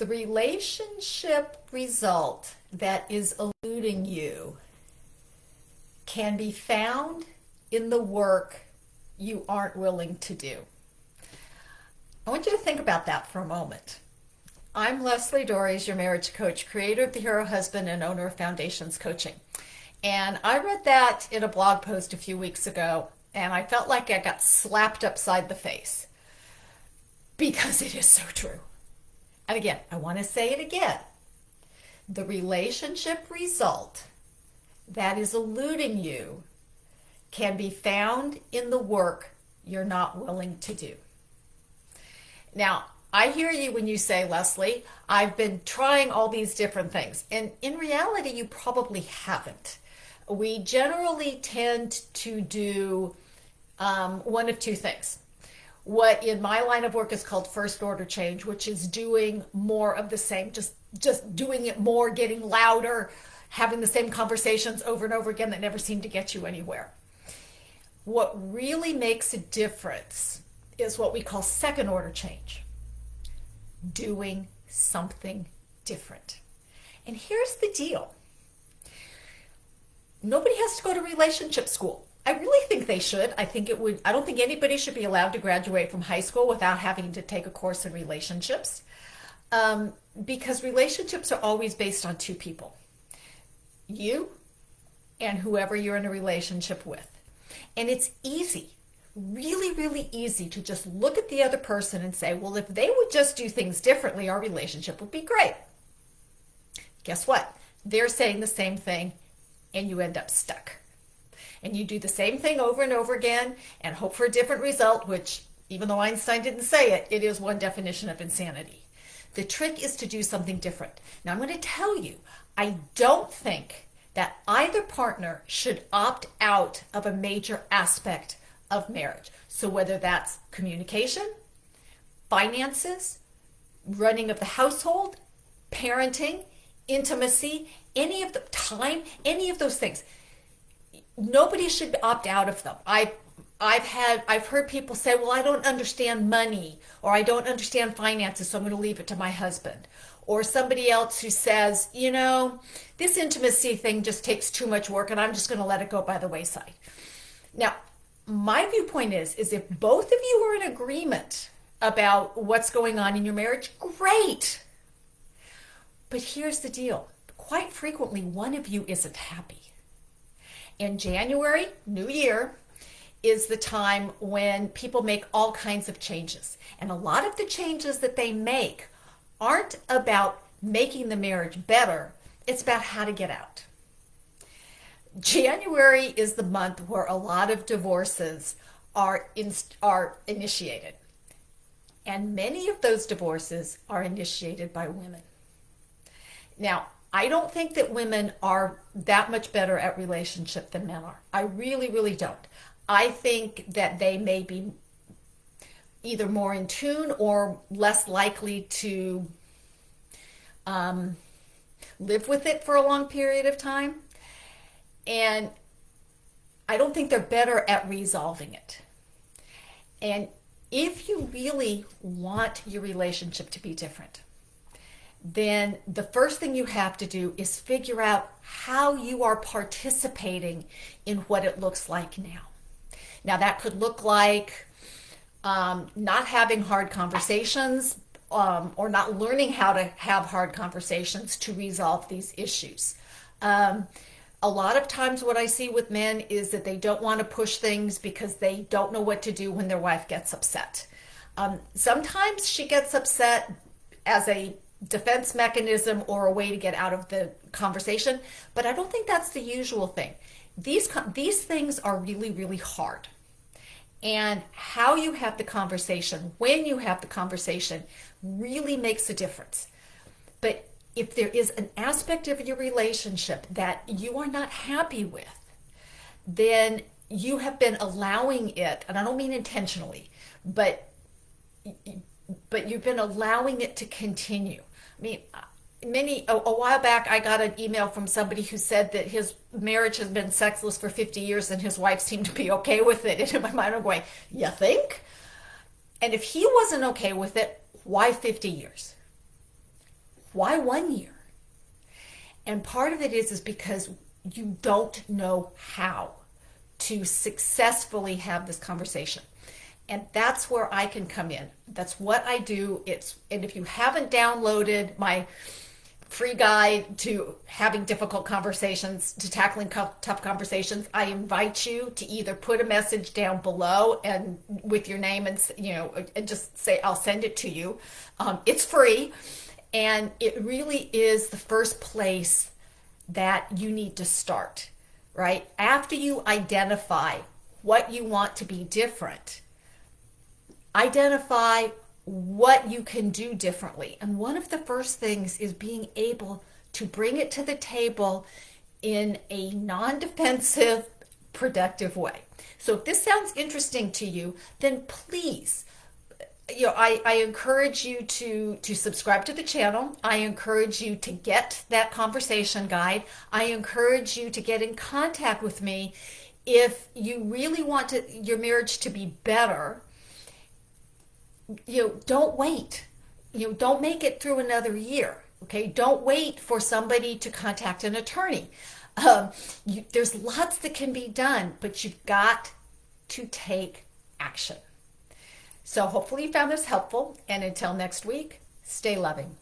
The relationship result that is eluding you can be found in the work you aren't willing to do. I want you to think about that for a moment. I'm Lesli Dories, your marriage coach, creator of The Hero Husband and owner of Foundations Coaching. And I read that in a blog post a few weeks ago, and I felt like I got slapped upside the face because it is so true. And again, I want to say it again. The relationship result that is eluding you can be found in the work you're not willing to do. Now, I hear you when you say, Lesli, I've been trying all these different things. And in reality, you probably haven't. We generally tend to do one of two things. What in my line of work is called first order change, which is doing more of the same, just doing it more, getting louder, having the same conversations over and over again that never seem to get you anywhere. What really makes a difference is what we call second order change, doing something different. And here's the deal. Nobody has to go to relationship school. I really think they should. I don't think anybody should be allowed to graduate from high school without having to take a course in relationships. Because relationships are always based on two people. You and whoever you're in a relationship with. And it's easy, really, really easy to just look at the other person and say, well, if they would just do things differently, our relationship would be great. Guess what? They're saying the same thing and you end up stuck. And you do the same thing over and over again and hope for a different result, which even though Einstein didn't say it, it is one definition of insanity. The trick is to do something different. Now I'm going to tell you, I don't think that either partner should opt out of a major aspect of marriage. So whether that's communication, finances, running of the household, parenting, intimacy, any of the time, any of those things. Nobody should opt out of them. I've heard people say, well, I don't understand money, or I don't understand finances, so I'm going to leave it to my husband. Or somebody else who says, this intimacy thing just takes too much work and I'm just going to let it go by the wayside. Now, my viewpoint is if both of you are in agreement about what's going on in your marriage, great. But here's the deal. Quite frequently, one of you isn't happy. In January, New Year, is the time when people make all kinds of changes. And a lot of the changes that they make aren't about making the marriage better. It's about how to get out. January is the month where a lot of divorces are initiated. And many of those divorces are initiated by women. Now, I don't think that women are that much better at relationship than men are. I really, really don't. I think that they may be either more in tune or less likely to live with it for a long period of time. And I don't think they're better at resolving it. And if you really want your relationship to be different, then the first thing you have to do is figure out how you are participating in what it looks like now. Now that could look like not having hard conversations or not learning how to have hard conversations to resolve these issues. A lot of times what I see with men is that they don't want to push things because they don't know what to do when their wife gets upset. Sometimes she gets upset as a defense mechanism or a way to get out of the conversation, but I don't think that's the usual thing. These things are really, really hard. And how you have the conversation, when you have the conversation, really makes a difference. But if there is an aspect of your relationship that you are not happy with, then you have been allowing it, and I don't mean intentionally, but you've been allowing it to continue. I mean, a while back, I got an email from somebody who said that his marriage has been sexless for 50 years and his wife seemed to be okay with it. And in my mind, I'm going, you think? And if he wasn't okay with it, why 50 years? Why 1 year? And part of it is because you don't know how to successfully have this conversation. And that's where I can come in. That's what I do. And if you haven't downloaded my free guide to having difficult conversations, to tackling tough conversations, I invite you to either put a message down below and with your name, and and just say I'll send it to you. It's free, and it really is the first place that you need to start, right? After you identify what you want to be different, identify what you can do differently. And one of the first things is being able to bring it to the table in a non-defensive, productive way. So if this sounds interesting to you, then please, I encourage you to subscribe to the channel. I encourage you to get that conversation guide. I encourage you to get in contact with me if you really want your marriage to be better. Don't wait. Don't make it through another year. Okay, don't wait for somebody to contact an attorney. There's lots that can be done, but you've got to take action. So hopefully you found this helpful, and until next week, stay loving.